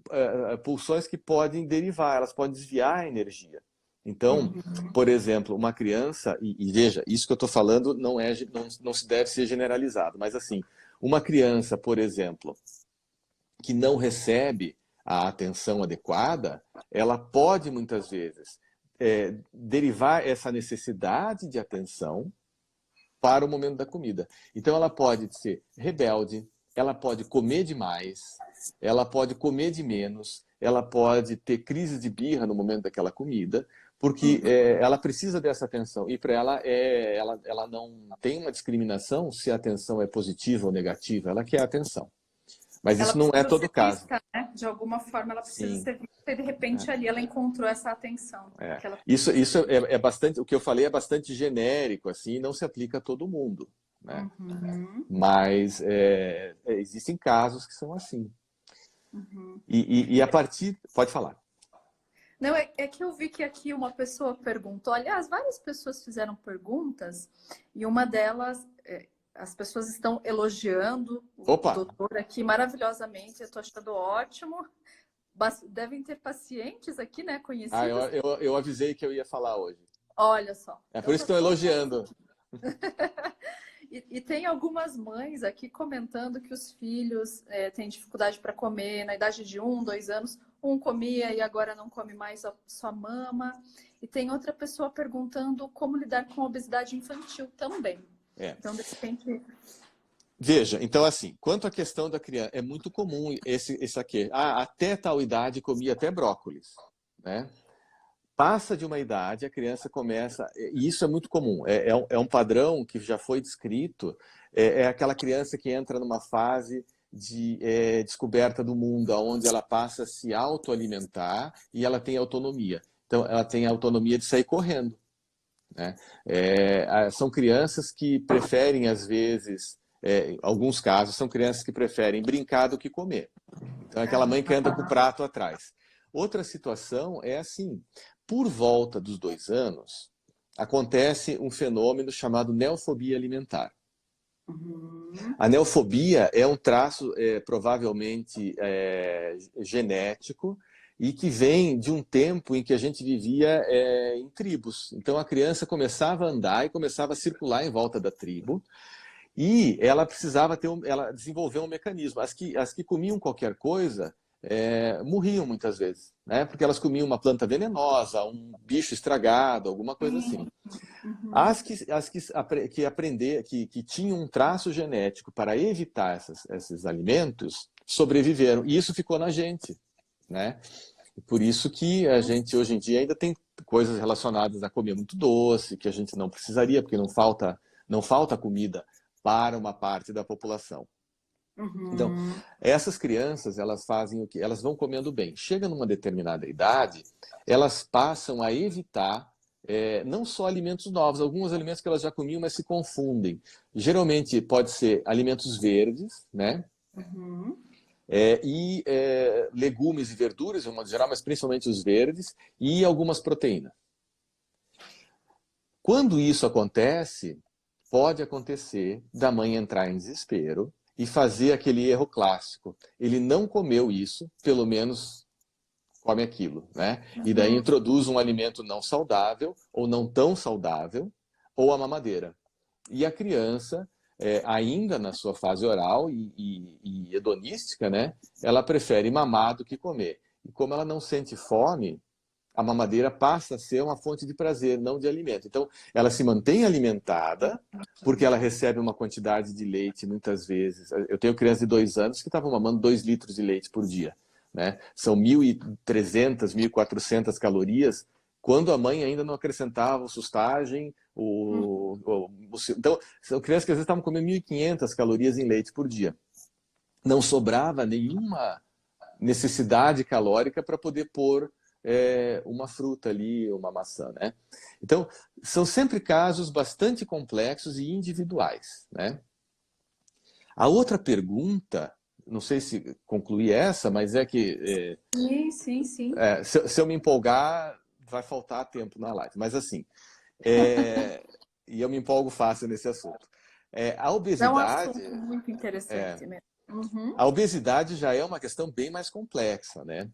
pulsões que podem derivar, elas podem desviar a energia. Então, por exemplo, uma criança, e veja, isso que eu estou falando não se deve ser generalizado, mas assim, uma criança, por exemplo, que não recebe a atenção adequada, ela pode muitas vezes derivar essa necessidade de atenção para o momento da comida. Então ela pode ser rebelde, ela pode comer demais, ela pode comer de menos, ela pode ter crise de birra no momento daquela comida, porque ela precisa dessa atenção. E para ela não tem uma discriminação se a atenção é positiva ou negativa, ela quer a atenção. Mas isso não é todo o caso. Né? De alguma forma ela precisa ser vista e de repente ali ela encontrou essa atenção. Isso é bastante, o que eu falei é bastante genérico, assim, não se aplica a todo mundo. Né? Mas existem casos que são assim. E a partir... Pode falar. Não, é que eu vi que aqui uma pessoa perguntou, aliás, várias pessoas fizeram perguntas e uma delas, as pessoas estão elogiando o doutor aqui maravilhosamente, eu estou achando ótimo. Devem ter pacientes aqui, né, conhecidos. Eu avisei que eu ia falar hoje. Olha só. É por isso que estão elogiando. E tem algumas mães aqui comentando que os filhos têm dificuldade para comer na idade de 1, 2 anos. Um comia e agora não come mais, só mama. E tem outra pessoa perguntando como lidar com a obesidade infantil também. Então, de repente... Veja, então assim, quanto à questão da criança, é muito comum esse aqui. Até tal idade comia até brócolis, né? Passa de uma idade, a criança começa... E isso é muito comum. É um padrão que já foi descrito. É aquela criança que entra numa fase de descoberta do mundo, onde ela passa a se autoalimentar e ela tem autonomia. Então, ela tem a autonomia de sair correndo, né? São crianças que preferem, às vezes... em alguns casos, são crianças que preferem brincar do que comer. Então, é aquela mãe que anda com o prato atrás. Outra situação é assim, por volta dos 2 anos, acontece um fenômeno chamado neofobia alimentar. A neofobia é um traço provavelmente genético e que vem de um tempo em que a gente vivia em tribos. Então, a criança começava a andar e começava a circular em volta da tribo, e ela precisava ela desenvolveu um mecanismo. As que comiam qualquer coisa morriam muitas vezes, né? Porque elas comiam uma planta venenosa, um bicho estragado, alguma coisa assim. As que tinham um traço genético para evitar esses alimentos sobreviveram. E isso ficou na gente, né? Por isso que a gente hoje em dia ainda tem coisas relacionadas a comer muito doce, que a gente não precisaria, porque não falta comida para uma parte da população. Então, essas crianças, elas fazem o quê? Elas vão comendo bem. Chega numa determinada idade, elas passam a evitar não só alimentos novos, alguns alimentos que elas já comiam, mas se confundem. Geralmente pode ser alimentos verdes, né? Legumes e verduras, de um modo geral, mas principalmente os verdes, e algumas proteínas. Quando isso acontece, pode acontecer da mãe entrar em desespero e fazer aquele erro clássico. Ele não comeu isso, pelo menos come aquilo, né? E daí introduz um alimento não saudável, ou não tão saudável, ou a mamadeira. E a criança, ainda na sua fase oral e hedonística, né? Ela prefere mamar do que comer. E como ela não sente fome, a mamadeira passa a ser uma fonte de prazer, não de alimento. Então, ela se mantém alimentada, porque ela recebe uma quantidade de leite, muitas vezes. Eu tenho crianças de 2 anos que estavam mamando 2 litros de leite por dia, né? São 1.300, 1.400 calorias, quando a mãe ainda não acrescentava o sustagem. Então, são crianças que às vezes estavam comendo 1.500 calorias em leite por dia. Não sobrava nenhuma necessidade calórica para poder pôr uma fruta ali, uma maçã, né? Então, são sempre casos bastante complexos e individuais, né? A outra pergunta, não sei se concluí essa, mas é que... Sim. Se eu me empolgar, vai faltar tempo na live. Mas assim, e eu me empolgo fácil nesse assunto. A obesidade... É um assunto muito interessante mesmo. A obesidade já é uma questão bem mais complexa, né?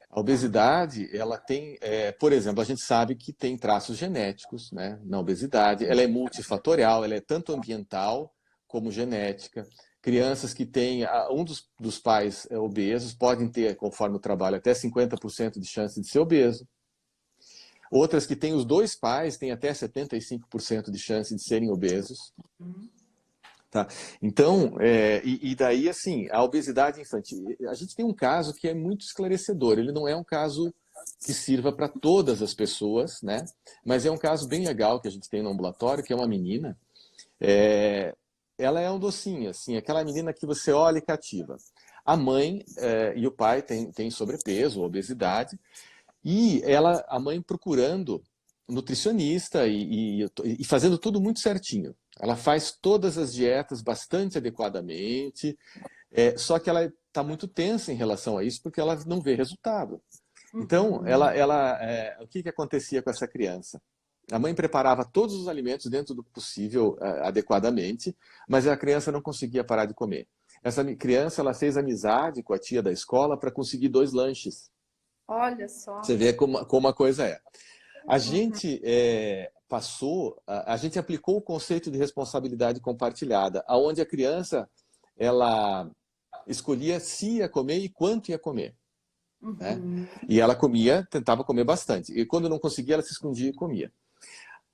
A obesidade, ela tem, por exemplo, a gente sabe que tem traços genéticos, né, na obesidade. Ela é multifatorial, ela é tanto ambiental como genética. Crianças que têm um dos pais obesos podem ter, conforme o trabalho, até 50% de chance de ser obeso. Outras que têm os 2 pais têm até 75% de chance de serem obesos. Tá? Então, e daí, assim, a obesidade infantil, a gente tem um caso que é muito esclarecedor. Ele não é um caso que sirva para todas as pessoas, né? Mas é um caso bem legal que a gente tem no ambulatório, que é uma menina. Ela é um docinho, assim, aquela menina que você olha e cativa. A mãe e o pai têm sobrepeso, obesidade, e a mãe procurando nutricionista e fazendo tudo muito certinho. Ela faz todas as dietas bastante adequadamente, só que ela está muito tensa em relação a isso porque ela não vê resultado. Então, o que acontecia com essa criança? A mãe preparava todos os alimentos dentro do possível adequadamente, mas a criança não conseguia parar de comer. Essa criança, ela fez amizade com a tia da escola para conseguir 2 lanches. Olha só. Você vê como a coisa é. A gente, passou, a gente aplicou o conceito de responsabilidade compartilhada, aonde a criança, ela escolhia se ia comer e quanto ia comer, né? Uhum. E ela comia, tentava comer bastante. E quando não conseguia, ela se escondia e comia.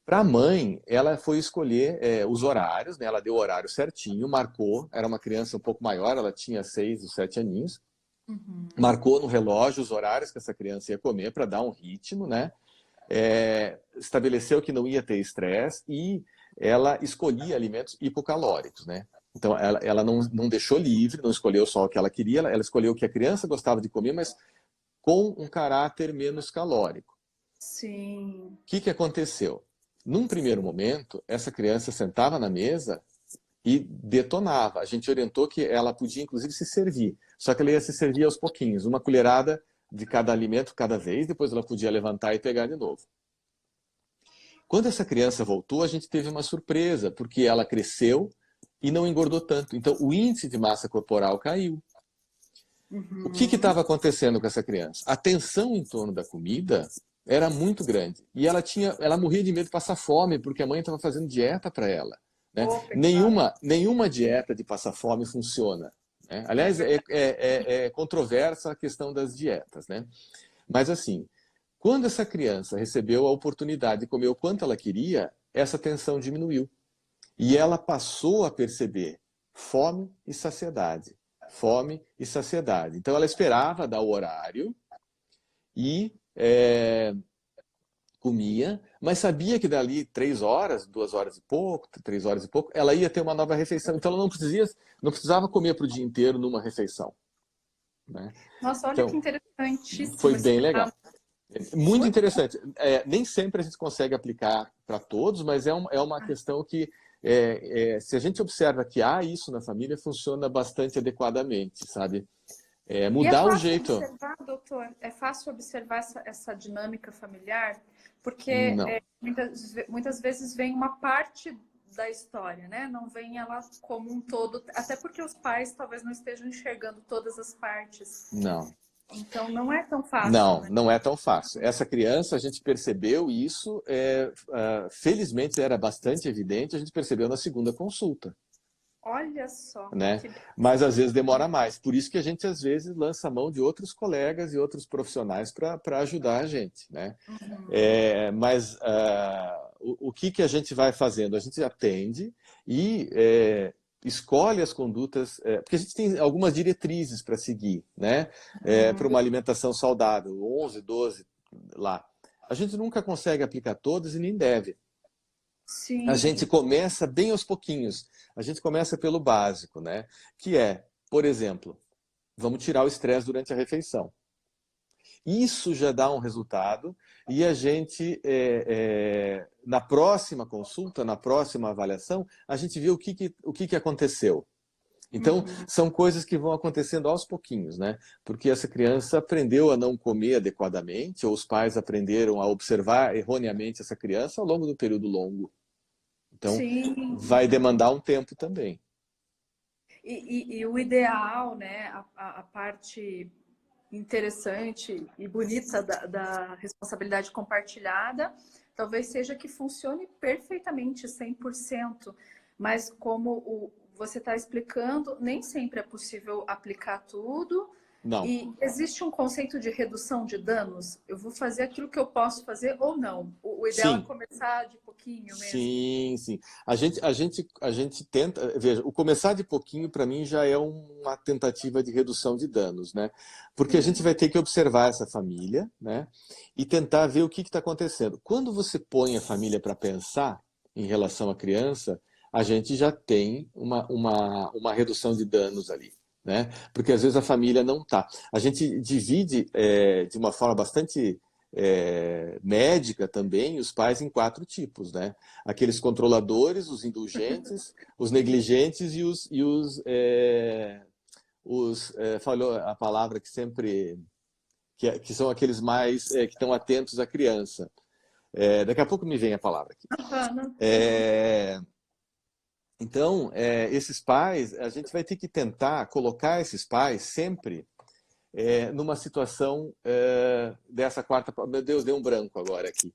Para a mãe, ela foi escolher os horários, né? Ela deu o horário certinho, marcou, era uma criança um pouco maior, ela tinha 6 ou 7 aninhos, Uhum. marcou no relógio os horários que essa criança ia comer para dar um ritmo, né? Estabeleceu que não ia ter estresse e ela escolhia alimentos hipocalóricos, né? Então, ela não deixou livre, não escolheu só o que ela queria, ela escolheu o que a criança gostava de comer, mas com um caráter menos calórico. Sim. O que aconteceu? Num primeiro momento, essa criança sentava na mesa e detonava. A gente orientou que ela podia, inclusive, se servir. Só que ela ia se servir aos pouquinhos, uma colherada de cada alimento cada vez, depois ela podia levantar e pegar de novo. Quando essa criança voltou, a gente teve uma surpresa, porque ela cresceu e não engordou tanto. Então, o índice de massa corporal caiu. O que estava acontecendo com essa criança? A tensão em torno da comida era muito grande. E ela morria de medo de passar fome, porque a mãe estava fazendo dieta para ela, né? Nenhuma dieta de passar fome funciona, né? Aliás, é controversa a questão das dietas, né? Mas assim, quando essa criança recebeu a oportunidade de comer o quanto ela queria, essa tensão diminuiu. E ela passou a perceber fome e saciedade. Fome e saciedade. Então ela esperava dar o horário e comia, mas sabia que dali 3 horas, 2 horas e pouco, 3 horas e pouco, ela ia ter uma nova refeição. Então ela não precisava comer para o dia inteiro numa refeição, né? Nossa, olha que Então, interessantíssimo foi esse bem legal. tema. Muito Muito. interessante. Nem sempre a gente consegue aplicar para todos, mas é uma questão que, se a gente observa que há isso na família, funciona bastante adequadamente, sabe? E é Mudar o fácil jeito. observar, doutor, é fácil observar essa dinâmica familiar, porque Não. muitas vezes vem uma parte da história, né? Não vem ela como um todo, até porque os pais talvez não estejam enxergando todas as partes. Não. Então não é tão fácil, Não, né? não é tão fácil. Essa criança, a gente percebeu isso, felizmente era bastante evidente, a gente percebeu na segunda consulta, Olha só, né? que Mas às beleza. vezes demora mais. Por isso que a gente às vezes lança a mão de outros colegas e outros profissionais para ajudar a gente, né? Mas o que a gente vai fazendo? A gente atende e escolhe as condutas, porque a gente tem algumas diretrizes para seguir, né? Para uma alimentação saudável, 11, 12 lá. A gente nunca consegue aplicar todas e nem deve. A gente Sim. começa bem aos pouquinhos. A gente começa pelo básico, né? Que é, por exemplo, vamos tirar o estresse durante a refeição. Isso já dá um resultado e a gente, na próxima consulta, na próxima avaliação, a gente vê o que aconteceu. Então, são coisas que vão acontecendo aos pouquinhos, né? Porque essa criança aprendeu a não comer adequadamente, ou os pais aprenderam a observar erroneamente essa criança ao longo do período longo. Então, Sim. vai demandar um tempo também. E o ideal, né? A parte interessante e bonita da responsabilidade compartilhada, talvez seja que funcione perfeitamente, 100%, mas como você está explicando, nem sempre é possível aplicar tudo. Não. E existe um conceito de redução de danos? Eu vou fazer aquilo que eu posso fazer ou não. O ideal é Sim. começar de pouquinho mesmo. Sim, sim. A gente tenta, veja, o começar de pouquinho para mim já é uma tentativa de redução de danos, né? Porque a gente vai ter que observar essa família, né? E tentar ver o que está acontecendo. Quando você põe a família para pensar em relação à criança, a gente já tem uma redução de danos ali, né? Porque às vezes a família não tá. A gente divide de uma forma bastante médica também os pais em 4 tipos, né? Aqueles controladores, os indulgentes, os negligentes falou a palavra que sempre que são aqueles mais que estão atentos à criança. Daqui a pouco me vem a palavra aqui. Então, esses pais, a gente vai ter que tentar colocar esses pais sempre numa situação dessa quarta... Meu Deus, deu um branco agora aqui.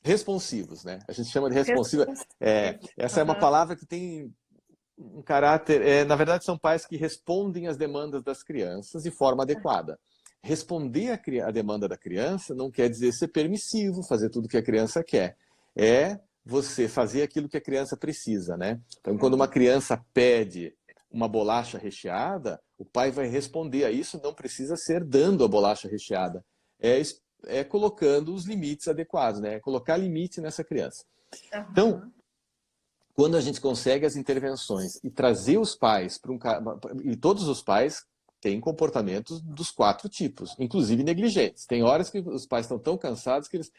responsivos, né? A gente chama de responsiva. Essa é uma palavra que tem um caráter... na verdade, são pais que respondem às demandas das crianças de forma adequada. Responder a demanda da criança não quer dizer ser permissivo, fazer tudo que a criança quer. É você fazer aquilo que a criança precisa, né? Então, quando uma criança pede uma bolacha recheada, o pai vai responder a isso, não precisa ser dando a bolacha recheada. É colocando os limites adequados, né? É colocar limite nessa criança. Então, quando a gente consegue as intervenções e trazer os pais para e todos os pais têm comportamentos dos 4 tipos, inclusive negligentes. Tem horas que os pais estão tão cansados que eles...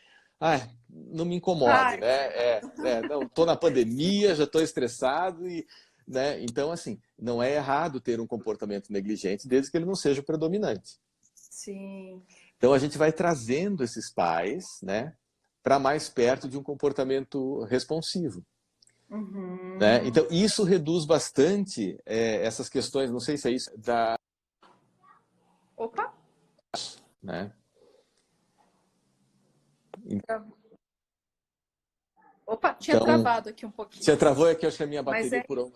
não me incomode, né? Não, estou na pandemia, já estou estressado e... Né? Então, assim, não é errado ter um comportamento negligente desde que ele não seja o predominante. Sim. Então, a gente vai trazendo esses pais, né, para mais perto de um comportamento responsivo. Né? Então, isso reduz bastante essas questões, não sei se é isso, da... Opa! Né? Opa, tinha travado aqui um pouquinho. Tinha travou aqui, acho que a minha bateria por um...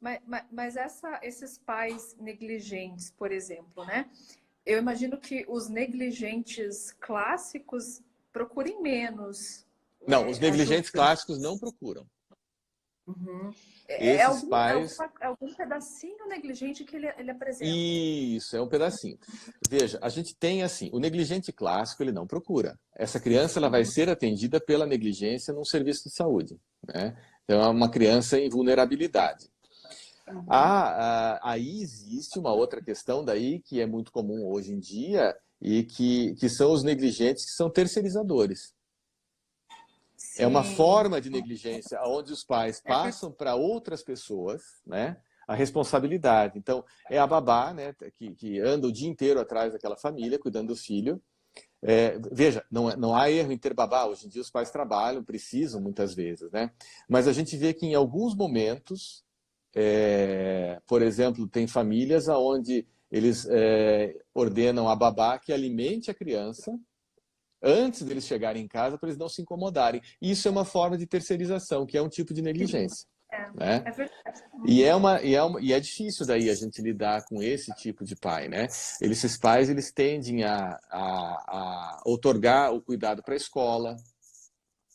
Mas esses pais negligentes, por exemplo, né? Eu imagino que os negligentes clássicos procurem menos. Não, os negligentes clássicos não procuram. Esses pais... É algum pedacinho negligente que ele apresenta. Isso, é um pedacinho. Veja, a gente tem assim, o negligente clássico ele não procura. Essa criança ela vai ser atendida pela negligência num serviço de saúde, né? Então é uma criança em vulnerabilidade. Aí existe uma outra questão daí que é muito comum hoje em dia e que são os negligentes que são terceirizadores. Sim. É uma forma de negligência onde os pais passam para outras pessoas, né, a responsabilidade. Então, é a babá, né, que anda o dia inteiro atrás daquela família, cuidando do filho. Veja, não há erro em ter babá. Hoje em dia os pais trabalham, precisam muitas vezes, né? Mas a gente vê que em alguns momentos... por exemplo, tem famílias onde eles ordenam a babá que alimente a criança antes deles chegarem em casa para eles não se incomodarem. Isso é uma forma de terceirização, que é um tipo de negligência. Né? É verdade. E é difícil daí a gente lidar com esse tipo de pai, né? Esses pais eles tendem a outorgar o cuidado para a escola,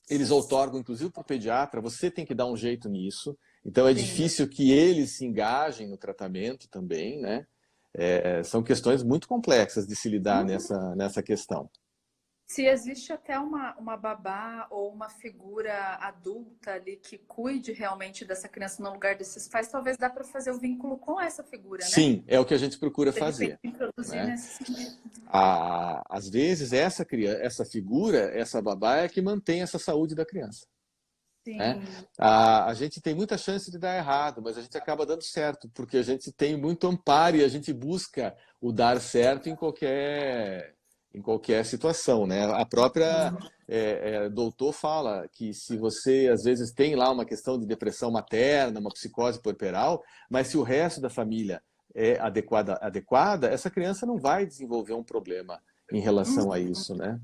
eles outorgam inclusive para o pediatra, você tem que dar um jeito nisso. Então é difícil que eles se engajem no tratamento também, né? São questões muito complexas de se lidar nessa questão. Se existe até uma babá ou uma figura adulta ali que cuide realmente dessa criança no lugar desses pais, talvez dá para fazer o vínculo com essa figura, né? Sim, é o que a gente procura fazer. Né? Às vezes essa figura, essa babá é que mantém essa saúde da criança. Né? A gente tem muita chance de dar errado, mas a gente acaba dando certo, porque a gente tem muito amparo e a gente busca o dar certo em qualquer situação, né? A própria doutor fala que se você, às vezes, tem lá uma questão de depressão materna, uma psicose puerperal, mas se o resto da família é adequada, essa criança não vai desenvolver um problema em relação a isso, né?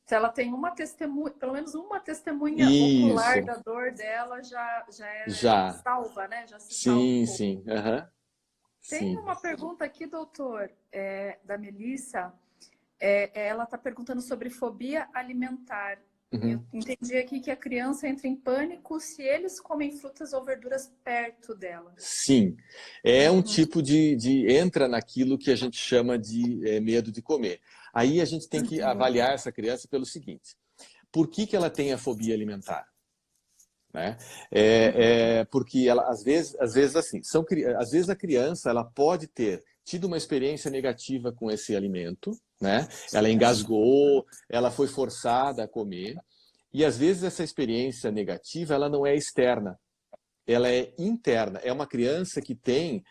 Se ela tem uma testemunha, pelo menos uma testemunha ocular da dor dela, já salva, né? Já se salva um pouco. Sim. Tem uma pergunta aqui, doutor, da Melissa. Ela está perguntando sobre fobia alimentar. Eu entendi aqui que a criança entra em pânico se eles comem frutas ou verduras perto dela. Sim, é um tipo entra naquilo que a gente chama de medo de comer. Aí a gente tem que avaliar essa criança pelo seguinte: por que ela tem a fobia alimentar? Né? Porque ela, às vezes assim, às vezes a criança ela pode ter tido uma experiência negativa com esse alimento, né? Ela engasgou, ela foi forçada a comer, e às vezes essa experiência negativa ela não é externa, ela é interna. É uma criança que tem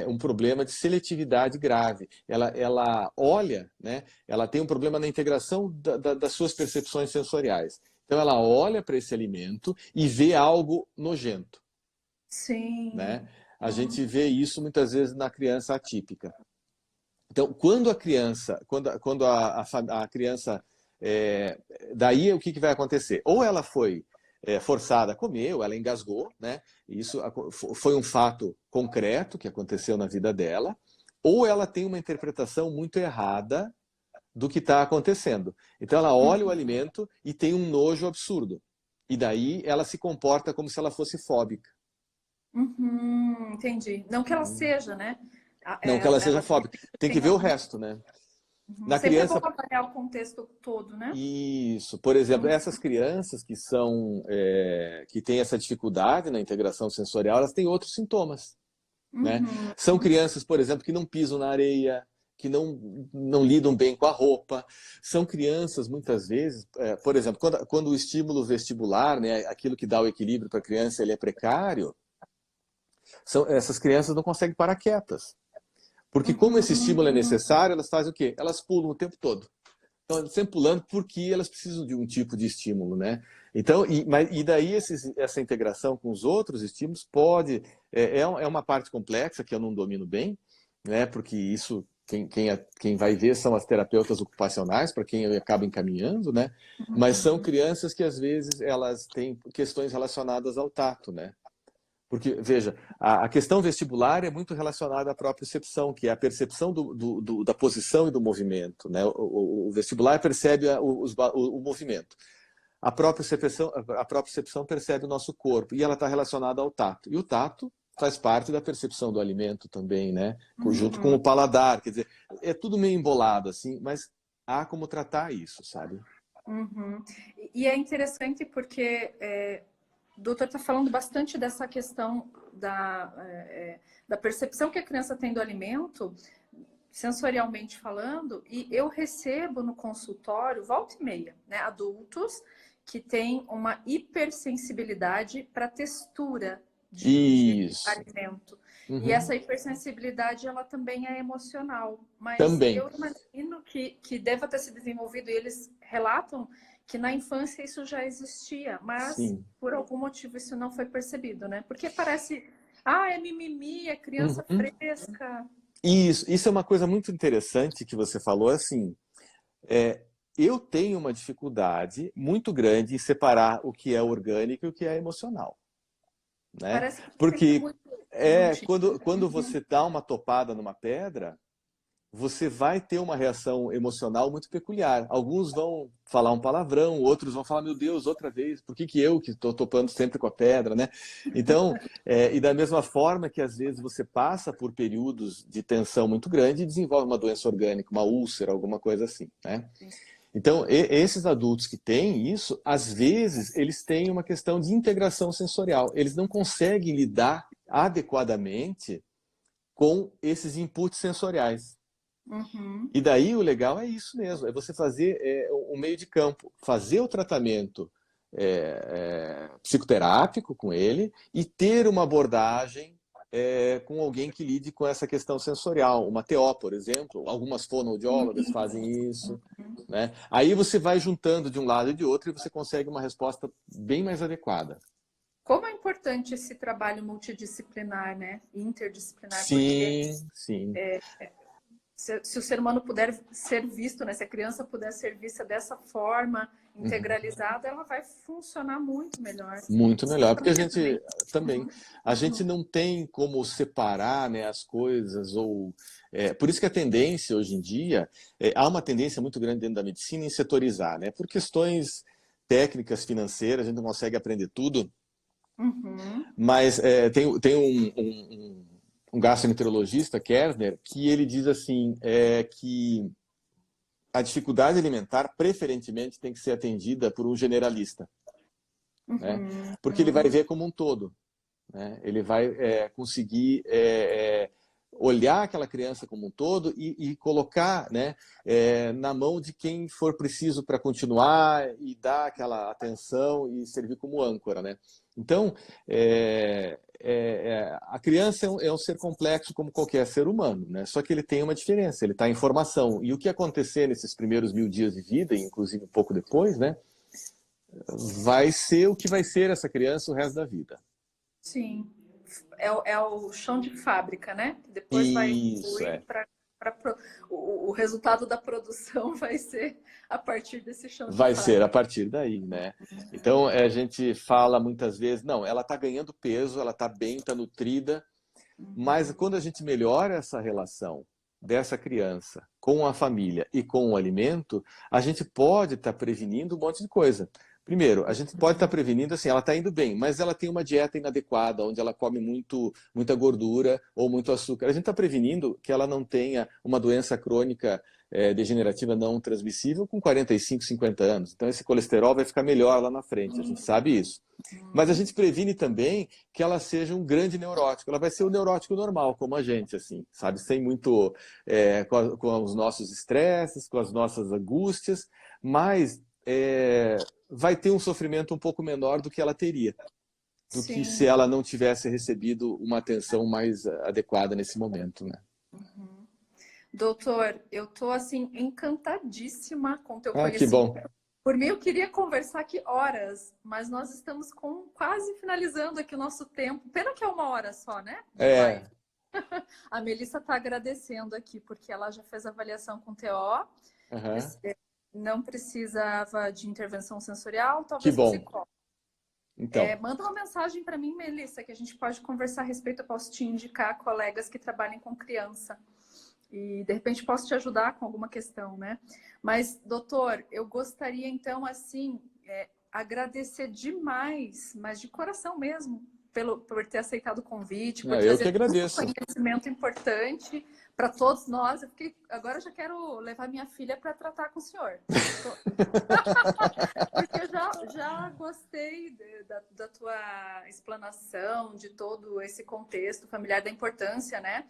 um problema de seletividade grave. Ela olha, né? Ela tem um problema na integração das suas percepções sensoriais. Então ela olha para esse alimento e vê algo nojento. Sim. Né? A gente vê isso muitas vezes na criança atípica. Então, quando a criança daí o que vai acontecer? Ou ela foi forçada a comer, ou ela engasgou, né? Isso foi um fato concreto que aconteceu na vida dela, ou ela tem uma interpretação muito errada do que está acontecendo. Então ela olha o alimento e tem um nojo absurdo. E daí ela se comporta como se ela fosse fóbica. Entendi. Não que ela seja, né? Não que ela seja Ela fóbica. Tem que tem ver o resto, né? Na Sempre é bom criança, avaliar o contexto todo, né? isso. Por exemplo, essas crianças que têm essa dificuldade na integração sensorial, elas têm outros sintomas, né? São crianças, por exemplo, que não pisam na areia, que não lidam bem com a roupa. São crianças, muitas vezes, por exemplo, quando o estímulo vestibular, né, aquilo que dá o equilíbrio para a criança, ele é precário, essas crianças não conseguem parar quietas. Porque como esse estímulo é necessário, elas fazem o quê? Elas pulam o tempo todo. Então, sempre pulando porque elas precisam de um tipo de estímulo, né? Então, e daí essa integração com os outros estímulos é uma parte complexa que eu não domino bem, né? Porque isso quem vai ver são as terapeutas ocupacionais, para quem eu acabo encaminhando, né? Mas são crianças que às vezes elas têm questões relacionadas ao tato, né? Porque, veja, a questão vestibular é muito relacionada à propriocepção, que é a percepção da posição e do movimento, né? O vestibular percebe o movimento. A propriocepção percebe o nosso corpo, e ela está relacionada ao tato. E o tato faz parte da percepção do alimento também, né? Junto com o paladar. Quer dizer, é tudo meio embolado, assim, mas há como tratar isso, sabe? E é interessante porque o doutor está falando bastante dessa questão da percepção que a criança tem do alimento, sensorialmente falando, e eu recebo no consultório, volta e meia, né, adultos que têm uma hipersensibilidade para textura de alimento. E essa hipersensibilidade, ela também é emocional. Mas eu imagino que deva ter se desenvolvido, e eles relatam que na infância isso já existia, mas por algum motivo isso não foi percebido, né? Porque parece, é mimimi, é criança fresca. Isso é uma coisa muito interessante que você falou, assim, eu tenho uma dificuldade muito grande em separar o que é orgânico e o que é emocional, né? Parece que porque muito quando você dá uma topada numa pedra, você vai ter uma reação emocional muito peculiar. Alguns vão falar um palavrão, outros vão falar, meu Deus, outra vez, por que eu que estou topando sempre com a pedra, né? Então, e da mesma forma que às vezes você passa por períodos de tensão muito grande e desenvolve uma doença orgânica, uma úlcera, alguma coisa assim, né? Então, esses adultos que têm isso, às vezes, eles têm uma questão de integração sensorial. Eles não conseguem lidar adequadamente com esses inputs sensoriais. E daí o legal é isso mesmo, é você fazer um meio de campo, fazer o tratamento psicoterápico com ele e ter uma abordagem com alguém que lide com essa questão sensorial. Uma TO, por exemplo, algumas fonoaudiólogas fazem isso, né? Aí você vai juntando de um lado e de outro e você consegue uma resposta bem mais adequada. Como é importante esse trabalho multidisciplinar, né? Interdisciplinar. Sim, sim. Se o ser humano puder ser visto, né? Se a criança puder ser vista dessa forma, integralizada, ela vai funcionar muito melhor. Muito melhor, porque a gente não tem como separar, né, as coisas, por isso que a tendência hoje em dia, há uma tendência muito grande dentro da medicina em setorizar, né? Por questões técnicas, financeiras, a gente não consegue aprender tudo, mas tem um gastroenterologista, Kerner, que ele diz assim, que a dificuldade alimentar, preferentemente, tem que ser atendida por um generalista, né? Porque ele vai ver como um todo, né? Ele vai conseguir olhar aquela criança como um todo e colocar, né, na mão de quem for preciso para continuar e dar aquela atenção e servir como âncora, né? Então, a criança é um ser complexo como qualquer ser humano, né? Só que ele tem uma diferença, ele está em formação. E o que acontecer nesses primeiros 1000 dias de vida, e inclusive um pouco depois, né, vai ser o que vai ser essa criança o resto da vida. Sim. É o chão de fábrica, né? Depois vai Isso, fluir para O resultado da produção vai ser a partir desse chão de Vai fábrica. ser a partir daí, né? Então, a gente fala muitas vezes, não, ela está ganhando peso, ela está bem, está nutrida, mas quando a gente melhora essa relação dessa criança com a família e com o alimento, a gente pode estar prevenindo um monte de coisa. Primeiro, a gente pode estar prevenindo, assim, ela está indo bem, mas ela tem uma dieta inadequada, onde ela come muita gordura ou muito açúcar. A gente está prevenindo que ela não tenha uma doença crônica degenerativa não transmissível com 45, 50 anos. Então, esse colesterol vai ficar melhor lá na frente, a gente sabe isso. Mas a gente previne também que ela seja um grande neurótico. Ela vai ser um neurótico normal, como a gente, assim, sabe? Sem muito, com os nossos estresses, com as nossas angústias, mas vai ter um sofrimento um pouco menor do que ela teria, do que se ela não tivesse recebido uma atenção mais adequada nesse momento, né? Doutor, eu tô assim encantadíssima com o teu Que bom. conhecimento. Por mim, eu queria conversar aqui horas, mas nós estamos quase finalizando aqui o nosso tempo. Pena que é 1 hora só, né? A Melissa está agradecendo aqui, porque ela já fez a avaliação com TO. Não precisava de intervenção sensorial, talvez que bom. psicólogo. Então. Manda uma mensagem para mim, Melissa, que a gente pode conversar a respeito. Eu posso te indicar colegas que trabalhem com criança. E, de repente, posso te ajudar com alguma questão, né? Mas, doutor, eu gostaria, então, assim, agradecer demais, mas de coração mesmo, por ter aceitado o convite, por eu que agradeço. Um conhecimento importante para todos nós. Agora eu já quero levar minha filha para tratar com o senhor. Porque eu já gostei da tua explanação, de todo esse contexto familiar, da importância, né?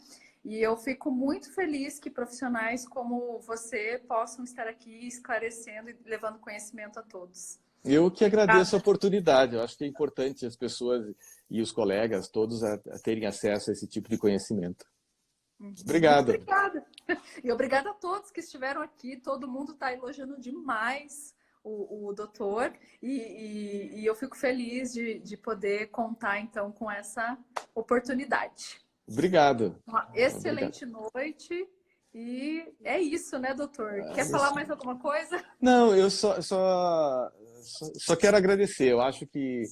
E eu fico muito feliz que profissionais como você possam estar aqui esclarecendo e levando conhecimento a todos. Eu que agradeço a oportunidade. Eu acho que é importante as pessoas e os colegas todos a terem acesso a esse tipo de conhecimento. Obrigado. Obrigada. E obrigada a todos que estiveram aqui. Todo mundo está elogiando demais o doutor. E eu fico feliz de poder contar, então, com essa oportunidade. Obrigado. Uma excelente noite. E é isso, né, doutor? Quer falar mais alguma coisa? Não, eu só quero agradecer. Eu acho que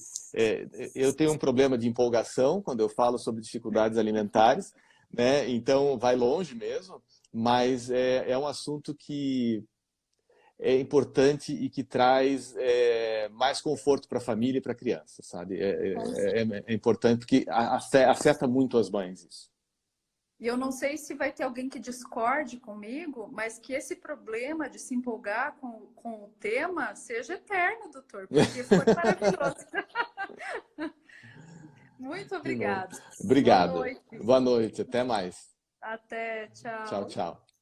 eu tenho um problema de empolgação quando eu falo sobre dificuldades alimentares, né? Então vai longe mesmo, mas é um assunto que é importante e que traz mais conforto para a família e para a criança, sabe? É importante porque afeta muito as mães isso. E eu não sei se vai ter alguém que discorde comigo, mas que esse problema de se empolgar com o tema seja eterno, doutor, porque foi maravilhoso. Muito obrigada. Obrigado. Boa noite. Boa noite. Até mais. Até. Tchau. Tchau, tchau.